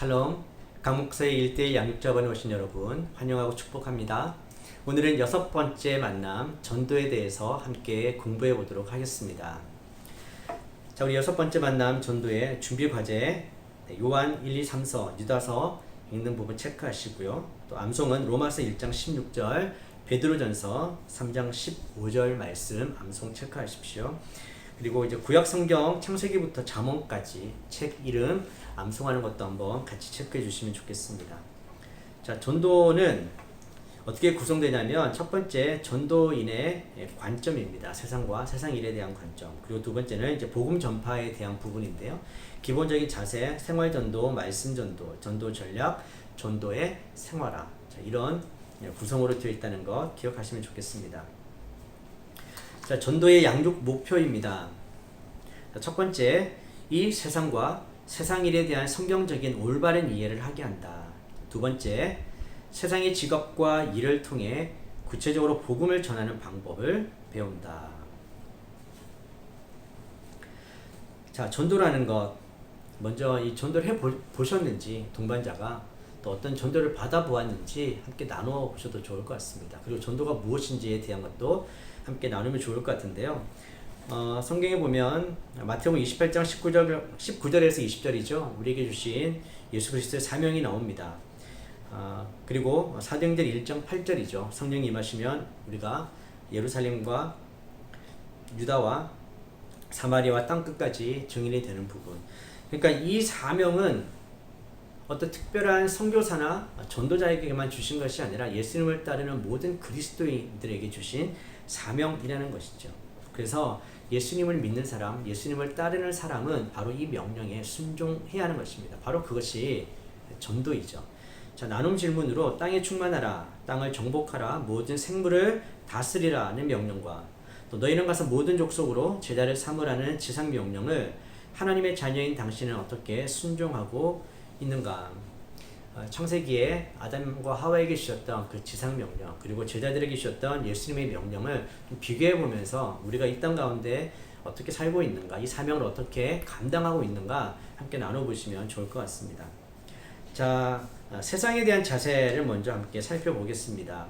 샬롬, 강목사의 1대1 양육자반에 오신 여러분 환영하고 축복합니다. 오늘은 6번째 만남 전도에 대해서 함께 공부해 보도록 하겠습니다. 자, 우리 6번째 만남 전도의 준비 과제 요한 1, 2, 3서, 유다서 읽는 부분 체크하시고요. 또 암송은 로마서 1장 16절, 베드로전서 3장 15절 말씀 암송 체크하십시오. 그리고 이제 구약 성경 창세기부터 잠언까지 책 이름 암송하는 것도 한번 같이 체크해 주시면 좋겠습니다. 자, 전도는 어떻게 구성되냐면 첫 번째 전도인의 관점입니다. 세상과 세상 일에 대한 관점. 그리고 두 번째는 이제 복음 전파에 대한 부분인데요. 기본적인 자세, 생활 전도, 말씀 전도, 전도 전략, 전도의 생활화. 자, 이런 구성으로 되어 있다는 것 기억하시면 좋겠습니다. 자, 전도의 양육 목표입니다. 자, 첫 번째, 이 세상과 세상 일에 대한 성경적인 올바른 이해를 하게 한다. 두 번째, 세상의 직업과 일을 통해 구체적으로 복음을 전하는 방법을 배운다. 자, 전도라는 것, 먼저 이 전도를 해보셨는지, 동반자가 또 어떤 전도를 받아보았는지 함께 나눠보셔도 좋을 것 같습니다. 그리고 전도가 무엇인지에 대한 것도 함께 나누면 좋을 것 같은데요. 성경에 보면 마태복음 28장 19절에서 20절이죠. 우리에게 주신 예수 그리스도의 사명이 나옵니다. 그리고 사도행전 1장 8절이죠. 성령이 임하시면 우리가 예루살렘과 유다와 사마리아와 땅끝까지 증인이 되는 부분. 그러니까 이 사명은 어떤 특별한 선교사나 전도자에게만 주신 것이 아니라 예수님을 따르는 모든 그리스도인들에게 주신 사명이라는 것이죠. 그래서 예수님을 믿는 사람, 예수님을 따르는 사람은 바로 이 명령에 순종해야 하는 것입니다. 바로 그것이 전도이죠. 자, 나눔 질문으로 땅에 충만하라, 땅을 정복하라, 모든 생물을 다스리라는 명령과 또 너희는 가서 모든 족속으로 제자를 삼으라는 지상 명령을 하나님의 자녀인 당신은 어떻게 순종하고 있는가? 창세기에 아담과 하와에게 주셨던 그 지상 명령, 그리고 제자들에게 주셨던 예수님의 명령을 좀 비교해 보면서 우리가 이 땅 가운데 어떻게 살고 있는가, 이 사명을 어떻게 감당하고 있는가 함께 나눠보시면 좋을 것 같습니다. 자, 세상에 대한 자세를 먼저 함께 살펴보겠습니다.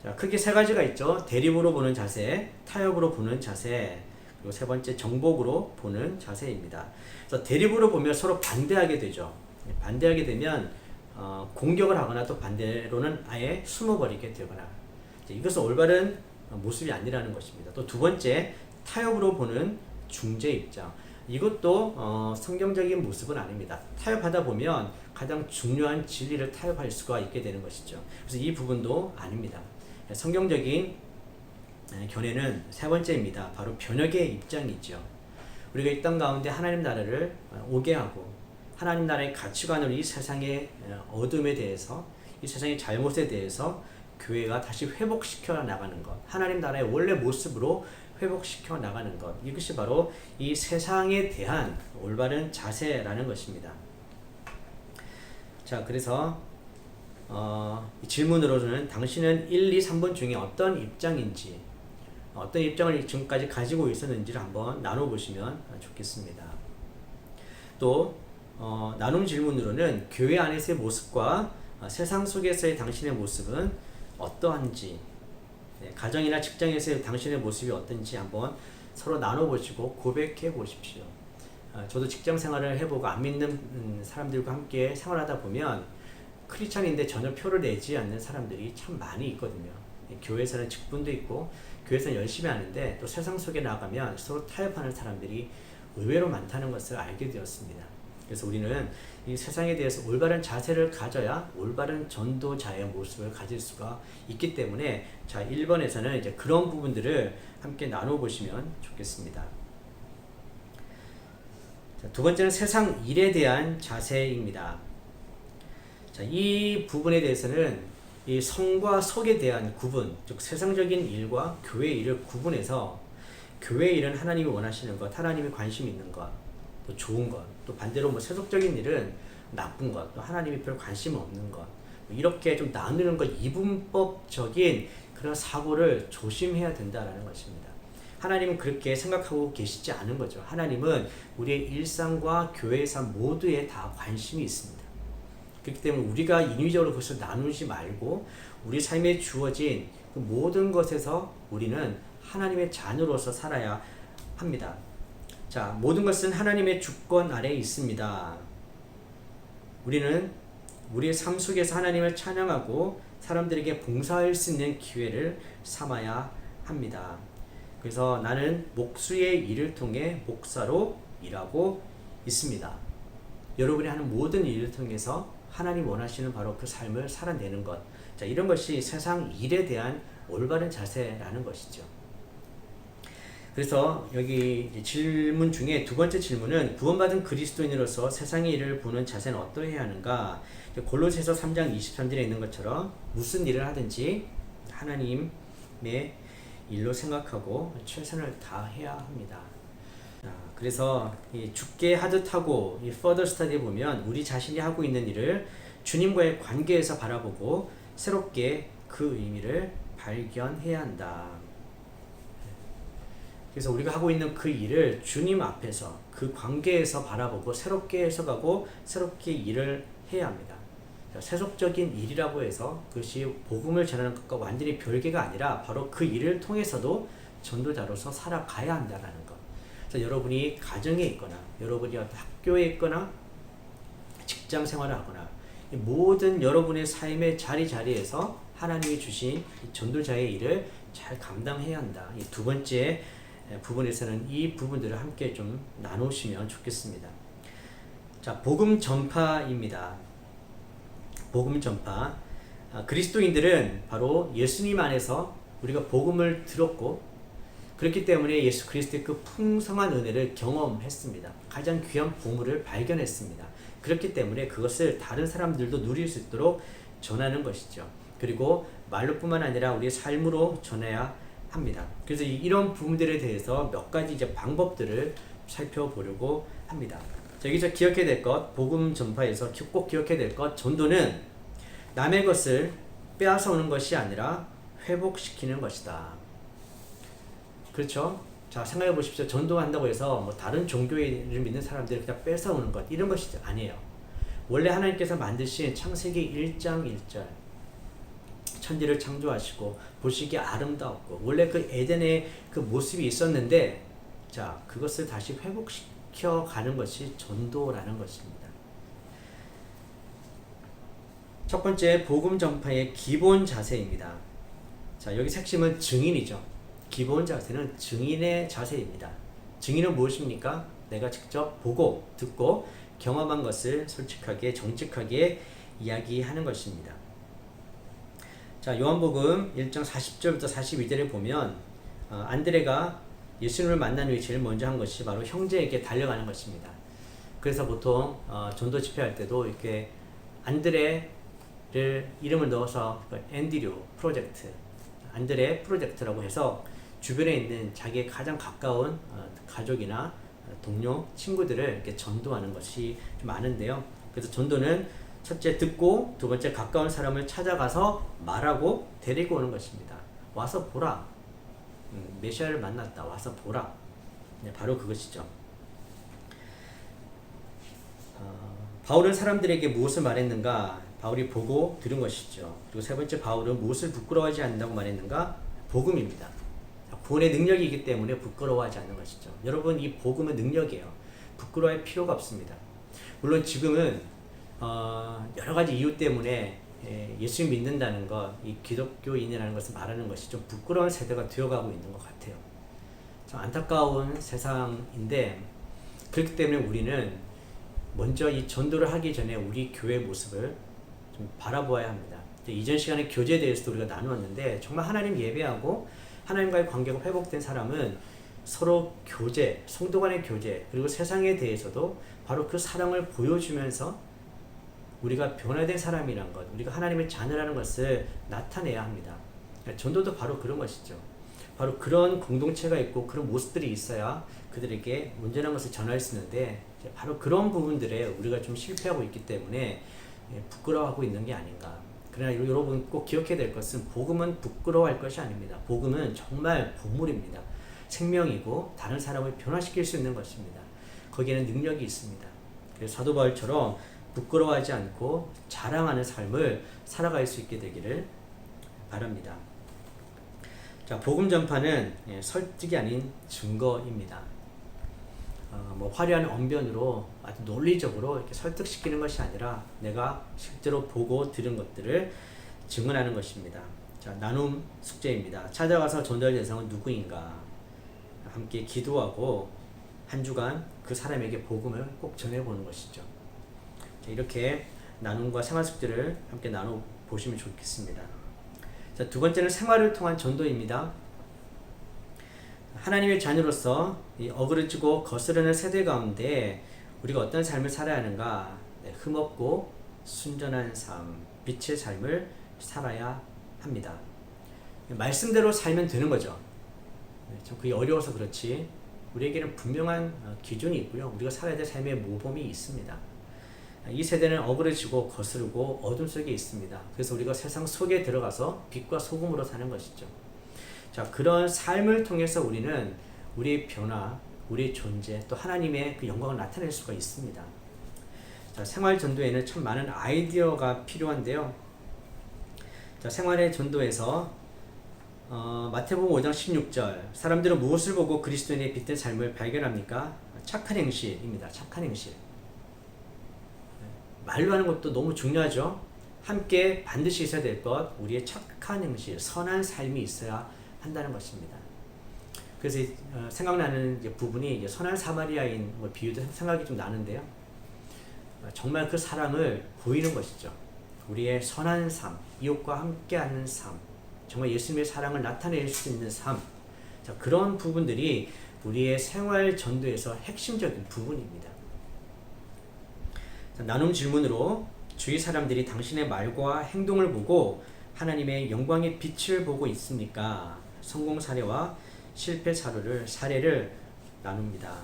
자, 크게 세 가지가 있죠. 대립으로 보는 자세, 타협으로 보는 자세, 그리고 세 번째 정복으로 보는 자세입니다. 그래서 대립으로 보면 서로 반대하게 되죠. 반대하게 되면 공격을 하거나 또 반대로는 아예 숨어버리게 되거나, 이것은 올바른 모습이 아니라는 것입니다. 또 두 번째, 타협으로 보는 중재 입장. 이것도 성경적인 모습은 아닙니다. 타협하다 보면 가장 중요한 진리를 타협할 수가 있게 되는 것이죠. 그래서 이 부분도 아닙니다. 성경적인 견해는 세 번째입니다. 바로 변혁의 입장이죠. 우리가 이 땅 가운데 하나님 나라를 오게 하고 하나님 나라의 가치관을 이 세상의 어둠에 대해서, 이 세상의 잘못에 대해서 교회가 다시 회복시켜 나가는 것, 하나님 나라의 원래 모습으로 회복시켜 나가는 것, 이것이 바로 이 세상에 대한 올바른 자세라는 것입니다. 자, 그래서 질문으로는 당신은 1, 2, 3번 중에 어떤 입장인지, 어떤 입장을 지금까지 가지고 있었는지를 한번 나눠보시면 좋겠습니다. 또 나눔 질문으로는 교회 안에서의 모습과 세상 속에서의 당신의 모습은 어떠한지, 가정이나 직장에서의 당신의 모습이 어떤지 한번 서로 나눠보시고 고백해 보십시오. 저도 직장 생활을 해보고 안 믿는 사람들과 함께 생활하다 보면 크리스찬인데 전혀 표를 내지 않는 사람들이 참 많이 있거든요. 교회에서는 직분도 있고 교회에서는 열심히 하는데 또 세상 속에 나가면 서로 타협하는 사람들이 의외로 많다는 것을 알게 되었습니다. 그래서 우리는 이 세상에 대해서 올바른 자세를 가져야 올바른 전도자의 모습을 가질 수가 있기 때문에, 자, 1번에서는 이제 그런 부분들을 함께 나눠보시면 좋겠습니다. 자, 두 번째는 세상 일에 대한 자세입니다. 자, 이 부분에 대해서는 이 성과 속에 대한 구분, 즉 세상적인 일과 교회 일을 구분해서 교회 일은 하나님이 원하시는 것, 하나님이 관심 있는 것, 또 좋은 것, 또 반대로 뭐 세속적인 일은 나쁜 것, 또 하나님이 별 관심 없는 것, 이렇게 좀 나누는 것, 이분법적인 그런 사고를 조심해야 된다라는 것입니다. 하나님은 그렇게 생각하고 계시지 않은 거죠. 하나님은 우리의 일상과 교회 삶 모두에 다 관심이 있습니다. 그렇기 때문에 우리가 인위적으로 그것을 나누지 말고 우리 삶에 주어진 그 모든 것에서 우리는 하나님의 자녀로서 살아야 합니다. 자, 모든 것은 하나님의 주권 아래에 있습니다. 우리는 우리의 삶 속에서 하나님을 찬양하고 사람들에게 봉사할 수 있는 기회를 삼아야 합니다. 그래서 나는 목수의 일을 통해 목사로 일하고 있습니다. 여러분이 하는 모든 일을 통해서 하나님 원하시는 바로 그 삶을 살아내는 것. 자, 이런 것이 세상 일에 대한 올바른 자세라는 것이죠. 그래서 여기 질문 중에 두 번째 질문은 구원받은 그리스도인으로서 세상의 일을 보는 자세는 어떠해야 하는가? 골로새서 3장 23절에 있는 것처럼 무슨 일을 하든지 하나님의 일로 생각하고 최선을 다해야 합니다. 그래서 죽게 하듯 하고 이 further study에 보면 우리 자신이 하고 있는 일을 주님과의 관계에서 바라보고 새롭게 그 의미를 발견해야 한다. 그래서 우리가 하고 있는 그 일을 주님 앞에서 그 관계에서 바라보고 새롭게 해석하고 새롭게 일을 해야 합니다. 세속적인 일이라고 해서 그것이 복음을 전하는 것과 완전히 별개가 아니라 바로 그 일을 통해서도 전도자로서 살아가야 한다는 것. 그래서 여러분이 가정에 있거나 여러분이 학교에 있거나 직장 생활을 하거나 모든 여러분의 삶의 자리에서 하나님이 주신 전도자의 일을 잘 감당해야 한다. 이 두 번째 부분에서는 이 부분들을 함께 좀 나누시면 좋겠습니다. 자, 복음 전파입니다. 복음 전파. 그리스도인들은 바로 예수님 안에서 우리가 복음을 들었고 그렇기 때문에 예수 그리스도의 그 풍성한 은혜를 경험했습니다. 가장 귀한 보물을 발견했습니다. 그렇기 때문에 그것을 다른 사람들도 누릴 수 있도록 전하는 것이죠. 그리고 말로뿐만 아니라 우리의 삶으로 전해야 합니다. 그래서 이런 부분들에 대해서 몇 가지 이제 방법들을 살펴보려고 합니다. 자, 여기서 기억해야 될 것, 복음 전파에서 꼭 기억해야 될 것, 전도는 남의 것을 빼앗아 오는 것이 아니라 회복시키는 것이다. 그렇죠? 자, 생각해 보십시오. 전도한다고 해서 뭐 다른 종교를 믿는 사람들을 그냥 뺏어오는 것, 이런 것이 아니에요. 원래 하나님께서 만드신 창세기 1장 1절 천지를 창조하시고 보시기에 아름다웠고 원래 그 에덴의 그 모습이 있었는데 자, 그것을 다시 회복시켜 가는 것이 전도라는 것입니다. 첫 번째, 복음 전파의 기본 자세입니다. 자, 여기 핵심은 증인이죠. 기본 자세는 증인의 자세입니다. 증인은 무엇입니까? 내가 직접 보고 듣고 경험한 것을 솔직하게 정직하게 이야기하는 것입니다. 자, 요한복음 1장 40절부터 42절에 보면 안드레가 예수님을 만난 후에 제일 먼저 한 것이 바로 형제에게 달려가는 것입니다. 그래서 보통 전도 집회할 때도 이렇게 안드레를 이름을 넣어서 앤드류 프로젝트, 안드레 프로젝트라고 해서 주변에 있는 자기의 가장 가까운 가족이나 동료, 친구들을 이렇게 전도하는 것이 좀 많은데요. 그래서 전도는 첫째 듣고 두 번째 가까운 사람을 찾아가서 말하고 데리고 오는 것입니다. 와서 보라. 메시아를 만났다. 와서 보라. 네, 바로 그것이죠. 바울은 사람들에게 무엇을 말했는가? 바울이 보고 들은 것이죠. 그리고 세 번째, 바울은 무엇을 부끄러워하지 않는다고 말했는가? 복음입니다. 구원의 능력이기 때문에 부끄러워하지 않는 것이죠. 여러분, 이 복음은 능력이에요. 부끄러워할 필요가 없습니다. 물론 지금은 여러 가지 이유 때문에 예수를 믿는다는 것, 이 기독교인이라는 것을 말하는 것이 좀 부끄러운 세대가 되어가고 있는 것 같아요. 참 안타까운 세상인데 그렇기 때문에 우리는 먼저 이 전도를 하기 전에 우리 교회의 모습을 좀 바라보아야 합니다. 이전 시간에 교제에 대해서도 우리가 나누었는데 정말 하나님 예배하고 하나님과의 관계가 회복된 사람은 서로 교제, 성도 간의 교제, 그리고 세상에 대해서도 바로 그 사랑을 보여주면서 우리가 변화된 사람이란 것, 우리가 하나님의 자녀라는 것을 나타내야 합니다. 전도도 바로 그런 것이죠. 바로 그런 공동체가 있고 그런 모습들이 있어야 그들에게 온전한 것을 전할 수 있는데 바로 그런 부분들에 우리가 좀 실패하고 있기 때문에 부끄러워하고 있는 게 아닌가. 그러나 여러분 꼭 기억해야 될 것은 복음은 부끄러워할 것이 아닙니다. 복음은 정말 보물입니다. 생명이고 다른 사람을 변화시킬 수 있는 것입니다. 거기에는 능력이 있습니다. 그래서 사도 바울처럼 부끄러워하지 않고 자랑하는 삶을 살아갈 수 있게 되기를 바랍니다. 자, 복음 전파는 설득이 아닌 증거입니다. 뭐 화려한 언변으로 아주 논리적으로 이렇게 설득시키는 것이 아니라 내가 실제로 보고 들은 것들을 증언하는 것입니다. 자, 나눔 숙제입니다. 찾아가서 전도할 대상은 누구인가? 함께 기도하고 한 주간 그 사람에게 복음을 꼭 전해보는 것이죠. 자, 이렇게 나눔과 생활 숙제를 함께 나눠 보시면 좋겠습니다. 자, 두 번째는 생활을 통한 전도입니다. 하나님의 자녀로서 이 어그러지고 거스르는 세대 가운데 우리가 어떤 삶을 살아야 하는가? 흠없고 순전한 삶, 빛의 삶을 살아야 합니다. 말씀대로 살면 되는 거죠. 좀 그게 어려워서 그렇지 우리에게는 분명한 기준이 있고요. 우리가 살아야 될 삶의 모범이 있습니다. 이 세대는 어그러지고 거스르고 어둠 속에 있습니다. 그래서 우리가 세상 속에 들어가서 빛과 소금으로 사는 것이죠. 자, 그런 삶을 통해서 우리는 우리의 변화, 우리의 존재, 또 하나님의 그 영광을 나타낼 수가 있습니다. 자, 생활 전도에는 참 많은 아이디어가 필요한데요. 자, 생활의 전도에서 마태복음 5장 16절 사람들은 무엇을 보고 그리스도인의 빛된 삶을 발견합니까? 착한 행실입니다. 착한 행실. 말로 하는 것도 너무 중요하죠. 함께 반드시 있어야 될 것, 우리의 착한 행실, 선한 삶이 있어야 한다는 것입니다. 그래서 생각나는 부분이 선한 사마리아인 비유도 생각이 좀 나는데요. 정말 그 사랑을 보이는 것이죠. 우리의 선한 삶, 이웃과 함께하는 삶, 정말 예수님의 사랑을 나타낼 수 있는 삶, 자, 그런 부분들이 우리의 생활 전도에서 핵심적인 부분입니다. 자, 나눔 질문으로 주위 사람들이 당신의 말과 행동을 보고 하나님의 영광의 빛을 보고 있습니까? 성공 사례와 실패 사례를 나눕니다.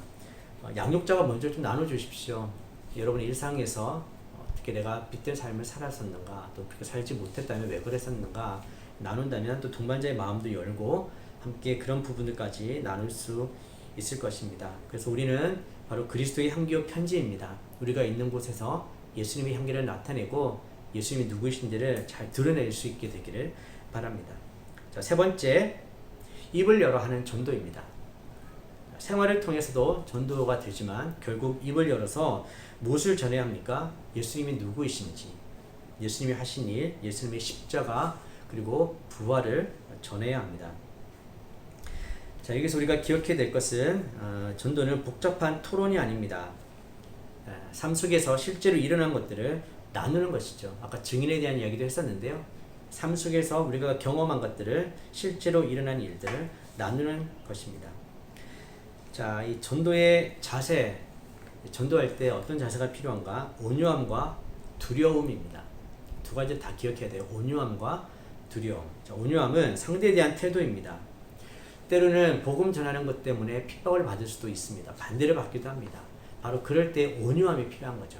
양육자가 먼저 좀 나눠주십시오. 여러분의 일상에서 어떻게 내가 빛된 삶을 살았었는가, 또 그렇게 살지 못했다면 왜 그랬었는가 나눈다면 또 동반자의 마음도 열고 함께 그런 부분들까지 나눌 수 있을 것입니다. 그래서 우리는 바로 그리스도의 향기와 편지입니다. 우리가 있는 곳에서 예수님의 향기를 나타내고 예수님이 누구이신지를 잘 드러낼 수 있게 되기를 바랍니다. 자, 세 번째, 입을 열어 하는 전도입니다. 생활을 통해서도 전도가 되지만 결국 입을 열어서 무엇을 전해야 합니까? 예수님이 누구이신지, 예수님이 하신 일, 예수님의 십자가, 그리고 부활을 전해야 합니다. 자, 여기서 우리가 기억해야 될 것은 전도는 복잡한 토론이 아닙니다. 삶 속에서 실제로 일어난 것들을 나누는 것이죠. 아까 증인에 대한 이야기도 했었는데요. 삶 속에서 우리가 경험한 것들을 실제로 일어난 일들을 나누는 것입니다. 자, 이 전도의 자세, 전도할 때 어떤 자세가 필요한가? 온유함과 두려움입니다. 두 가지 다 기억해야 돼요. 온유함과 두려움. 자, 온유함은 상대에 대한 태도입니다. 때로는 복음 전하는 것 때문에 핍박을 받을 수도 있습니다. 반대를 받기도 합니다. 바로 그럴 때 온유함이 필요한 거죠.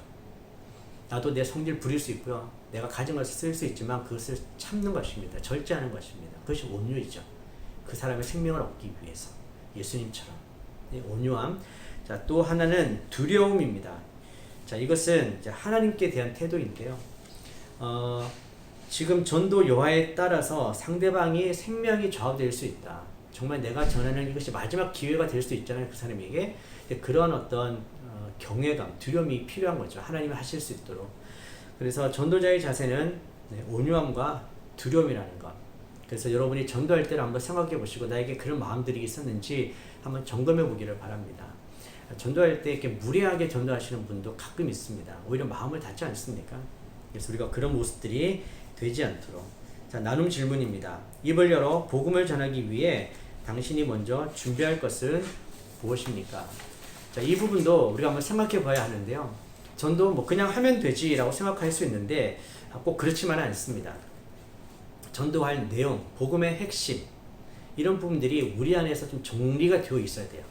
나도 내 성질 부릴 수 있고요. 내가 가진 것을 쓸 수 있지만 그것을 참는 것입니다. 절제하는 것입니다. 그것이 온유이죠. 그 사람의 생명을 얻기 위해서. 예수님처럼. 온유함. 자, 또 하나는 두려움입니다. 자, 이것은 이제 하나님께 대한 태도인데요. 지금 전도 여하에 따라서 상대방이 생명이 좌우될 수 있다. 정말 내가 전하는 이것이 마지막 기회가 될 수 있잖아요. 그 사람에게. 그런 어떤 경외감, 두려움이 필요한 거죠. 하나님이 하실 수 있도록. 그래서 전도자의 자세는 온유함과 두려움이라는 것. 그래서 여러분이 전도할 때를 한번 생각해 보시고 나에게 그런 마음들이 있었는지 한번 점검해 보기를 바랍니다. 전도할 때 이렇게 무례하게 전도하시는 분도 가끔 있습니다. 오히려 마음을 닫지 않습니까? 그래서 우리가 그런 모습들이 되지 않도록. 자, 나눔 질문입니다. 입을 열어 복음을 전하기 위해 당신이 먼저 준비할 것은 무엇입니까? 자, 이 부분도 우리가 한번 생각해 봐야 하는데요. 전도 뭐 그냥 하면 되지라고 생각할 수 있는데 꼭 그렇지만은 않습니다. 전도할 내용, 복음의 핵심 이런 부분들이 우리 안에서 좀 정리가 되어 있어야 돼요.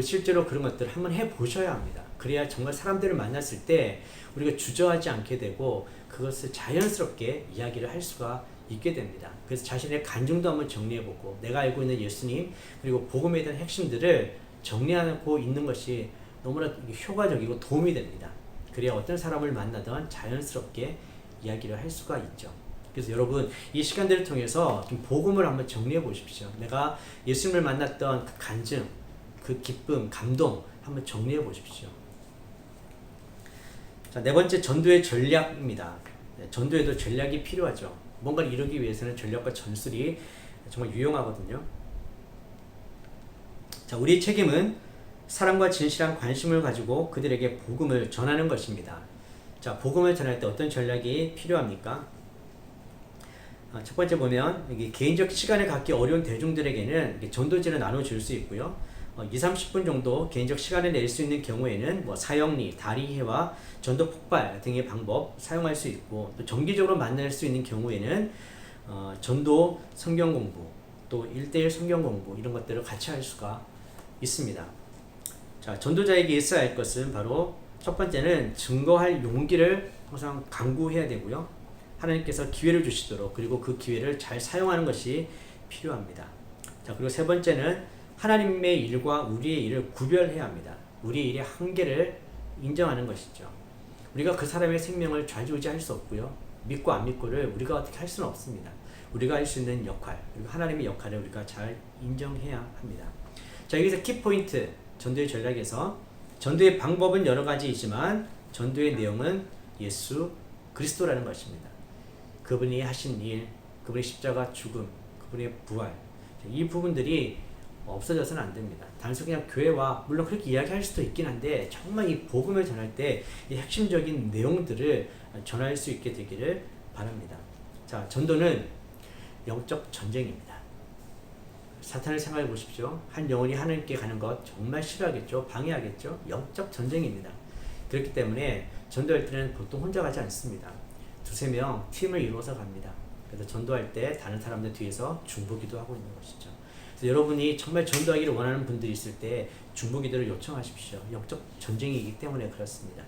실제로 그런 것들을 한번 해보셔야 합니다. 그래야 정말 사람들을 만났을 때 우리가 주저하지 않게 되고 그것을 자연스럽게 이야기를 할 수가 있게 됩니다. 그래서 자신의 간증도 한번 정리해보고 내가 알고 있는 예수님 그리고 복음에 대한 핵심들을 정리하고 있는 것이 너무나 효과적이고 도움이 됩니다. 그래야 어떤 사람을 만나든 자연스럽게 이야기를 할 수가 있죠. 그래서 여러분 이 시간들을 통해서 좀 복음을 한번 정리해 보십시오. 내가 예수님을 만났던 그 간증, 그 기쁨, 감동 한번 정리해 보십시오. 자, 네 번째 전도의 전략입니다. 네, 전도에도 전략이 필요하죠. 뭔가를 이루기 위해서는 전략과 전술이 정말 유용하거든요. 자, 우리의 책임은 사랑과 진실한 관심을 가지고 그들에게 복음을 전하는 것입니다. 자, 복음을 전할 때 어떤 전략이 필요합니까? 첫 번째 보면 여기 개인적 시간을 갖기 어려운 대중들에게는 전도지를 나눠줄 수 있고요. 2, 30분 정도 개인적 시간을 낼 수 있는 경우에는 뭐 사형리, 다리해와 전도 폭발 등의 방법 사용할 수 있고, 또 정기적으로 만날 수 있는 경우에는 전도 성경 공부, 또 1대1 성경 공부 이런 것들을 같이 할 수가 있습니다. 자, 전도자에게 있어야 할 것은 바로 첫 번째는 증거할 용기를 항상 강구해야 되고요. 하나님께서 기회를 주시도록, 그리고 그 기회를 잘 사용하는 것이 필요합니다. 자, 그리고 세 번째는 하나님의 일과 우리의 일을 구별해야 합니다. 우리의 일의 한계를 인정하는 것이죠. 우리가 그 사람의 생명을 좌지우지할 수 없고요. 믿고 안 믿고를 우리가 어떻게 할 수는 없습니다. 우리가 할 수 있는 역할, 그리고 하나님의 역할을 우리가 잘 인정해야 합니다. 자, 여기서 키포인트, 전도의 전략에서 전도의 방법은 여러 가지이지만 전도의 내용은 예수 그리스도라는 것입니다. 그분이 하신 일, 그분의 십자가 죽음, 그분의 부활, 이 부분들이 없어져서는 안 됩니다. 단순히 그냥 교회와, 물론 그렇게 이야기할 수도 있긴 한데, 정말 이 복음을 전할 때 이 핵심적인 내용들을 전할 수 있게 되기를 바랍니다. 자, 전도는 영적 전쟁입니다. 사탄을 생각해 보십시오. 한 영혼이 하나님께 가는 것 정말 싫어하겠죠? 방해하겠죠? 영적 전쟁입니다. 그렇기 때문에 전도할 때는 보통 혼자 가지 않습니다. 두세 명 팀을 이루어서 갑니다. 그래서 전도할 때 다른 사람들 뒤에서 중보기도 하고 있는 것이죠. 그래서 여러분이 정말 전도하기를 원하는 분들이 있을 때 중보기도를 요청하십시오. 영적 전쟁이기 때문에 그렇습니다.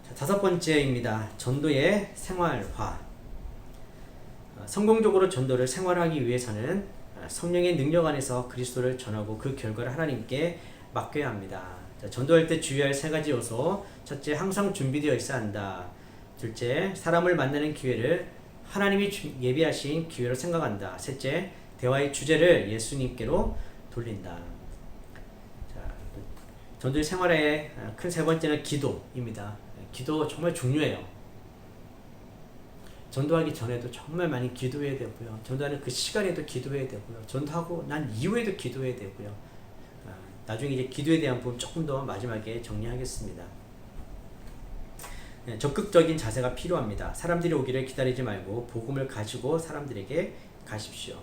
자, 다섯 번째입니다. 전도의 생활화. 성공적으로 전도를 생활하기 위해서는 성령의 능력 안에서 그리스도를 전하고 그 결과를 하나님께 맡겨야 합니다. 자, 전도할 때 주의할 세 가지 요소. 첫째, 항상 준비되어 있어야 한다. 둘째, 사람을 만나는 기회를 하나님이 예비하신 기회로 생각한다. 셋째, 대화의 주제를 예수님께로 돌린다. 자, 전도의 생활의 큰 세 번째는 기도입니다. 기도 정말 중요해요. 전도하기 전에도 정말 많이 기도해야 되고요. 전도하는 그 시간에도 기도해야 되고요. 전도하고 난 이후에도 기도해야 되고요. 나중에 이제 기도에 대한 부분 조금 더 마지막에 정리하겠습니다. 네, 적극적인 자세가 필요합니다. 사람들이 오기를 기다리지 말고 복음을 가지고 사람들에게 가십시오.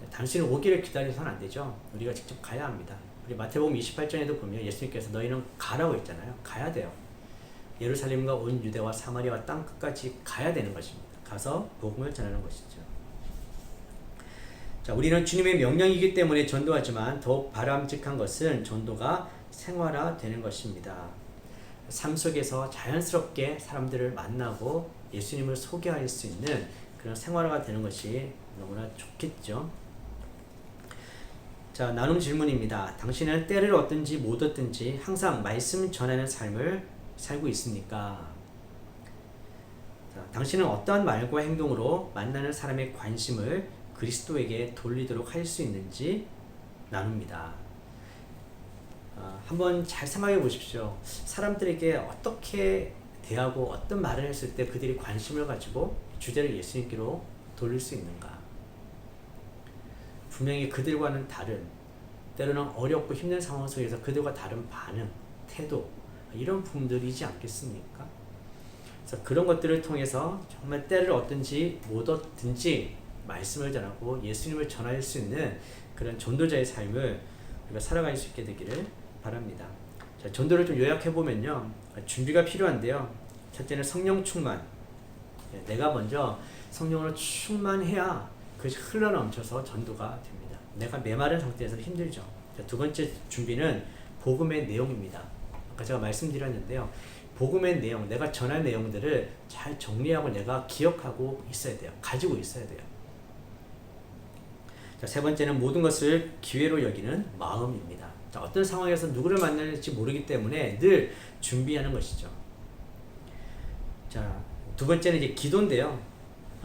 네, 단순히 오기를 기다려서는 안 되죠. 우리가 직접 가야 합니다. 우리 마태복음 28장에도 보면 예수님께서 너희는 가라고 했잖아요. 가야 돼요. 예루살렘과 온 유대와 사마리아와 땅 끝까지 가야 되는 것입니다. 가서 복음을 전하는 것이죠. 자, 우리는 주님의 명령이기 때문에 전도하지만 더욱 바람직한 것은 전도가 생활화되는 것입니다. 삶 속에서 자연스럽게 사람들을 만나고 예수님을 소개할 수 있는 그런 생활화가 되는 것이 너무나 좋겠죠. 자, 나눔 질문입니다. 당신은 때를 얻든지 못 얻든지 항상 말씀 전하는 삶을 살고 있습니까? 자, 당신은 어떠한 말과 행동으로 만나는 사람의 관심을 그리스도에게 돌리도록 할 수 있는지 나눕니다. 한번 잘 생각해 보십시오. 사람들에게 어떻게 대하고 어떤 말을 했을 때 그들이 관심을 가지고 주제를 예수님께로 돌릴 수 있는가? 분명히 그들과는 다른, 때로는 어렵고 힘든 상황 속에서 그들과 다른 반응, 태도, 이런 부분들이지 않겠습니까? 그래서 그런 것들을 통해서 정말 때를 얻든지 못 얻든지 말씀을 전하고 예수님을 전할 수 있는 그런 전도자의 삶을 우리가 살아갈 수 있게 되기를 바랍니다. 자, 전도를 좀 요약해보면요. 준비가 필요한데요. 첫째는 성령 충만. 내가 먼저 성령으로 충만해야 그것이 흘러넘쳐서 전도가 됩니다. 내가 메마른 상태에서는 힘들죠. 자, 두 번째 준비는 복음의 내용입니다. 아까 제가 말씀드렸는데요. 복음의 내용, 내가 전할 내용들을 잘 정리하고 내가 기억하고 있어야 돼요. 가지고 있어야 돼요. 자, 세 번째는 모든 것을 기회로 여기는 마음입니다. 자, 어떤 상황에서 누구를 만날지 모르기 때문에 늘 준비하는 것이죠. 자, 두 번째는 이제 기도인데요.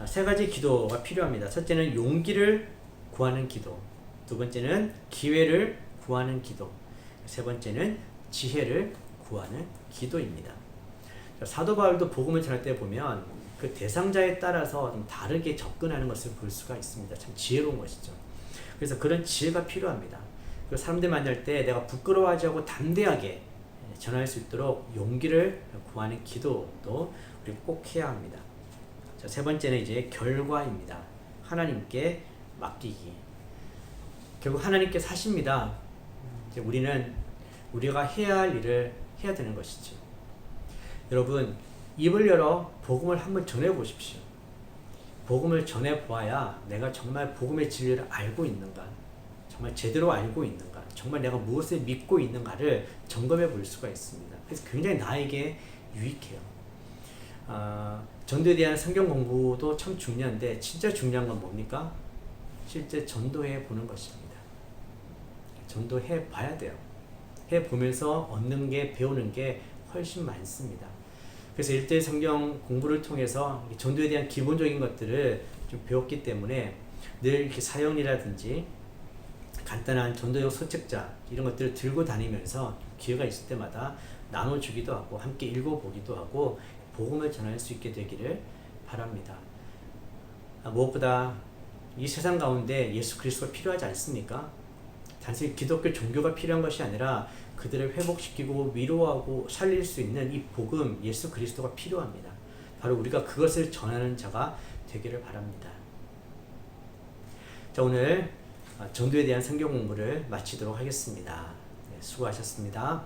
세 가지 기도가 필요합니다. 첫째는 용기를 구하는 기도. 두 번째는 기회를 구하는 기도. 세 번째는 지혜를 구하는 기도입니다. 사도 바울도 복음을 전할 때 보면 그 대상자에 따라서 좀 다르게 접근하는 것을 볼 수가 있습니다. 참 지혜로운 것이죠. 그래서 그런 지혜가 필요합니다. 그 사람들 만날 때 내가 부끄러워하지 않고 담대하게 전할 수 있도록 용기를 구하는 기도도 우리 꼭 해야 합니다. 자, 세 번째는 이제 결과입니다. 하나님께 맡기기. 결국 하나님께서 하십니다. 이제 우리가 해야 할 일을 해야 되는 것이죠. 여러분, 입을 열어 복음을 한번 전해 보십시오. 복음을 전해 보아야 내가 정말 복음의 진리를 알고 있는가, 정말 제대로 알고 있는가, 정말 내가 무엇을 믿고 있는가를 점검해 볼 수가 있습니다. 그래서 굉장히 나에게 유익해요. 전도에 대한 성경 공부도 참 중요한데 진짜 중요한 건 뭡니까? 실제 전도해 보는 것입니다. 전도해 봐야 돼요. 해 보면서 얻는 게, 배우는 게 훨씬 많습니다. 그래서 1대1 성경 공부를 통해서 전도에 대한 기본적인 것들을 좀 배웠기 때문에 늘 이렇게 사형이라든지 간단한 전도용 소책자 이런 것들을 들고 다니면서 기회가 있을 때마다 나눠주기도 하고 함께 읽어보기도 하고 복음을 전할 수 있게 되기를 바랍니다. 무엇보다 이 세상 가운데 예수 그리스도가 필요하지 않습니까? 단순히 기독교 종교가 필요한 것이 아니라 그들을 회복시키고 위로하고 살릴 수 있는 이 복음 예수 그리스도가 필요합니다. 바로 우리가 그것을 전하는 자가 되기를 바랍니다. 자, 오늘 전도에 대한 성경 공부를 마치도록 하겠습니다. 네, 수고하셨습니다.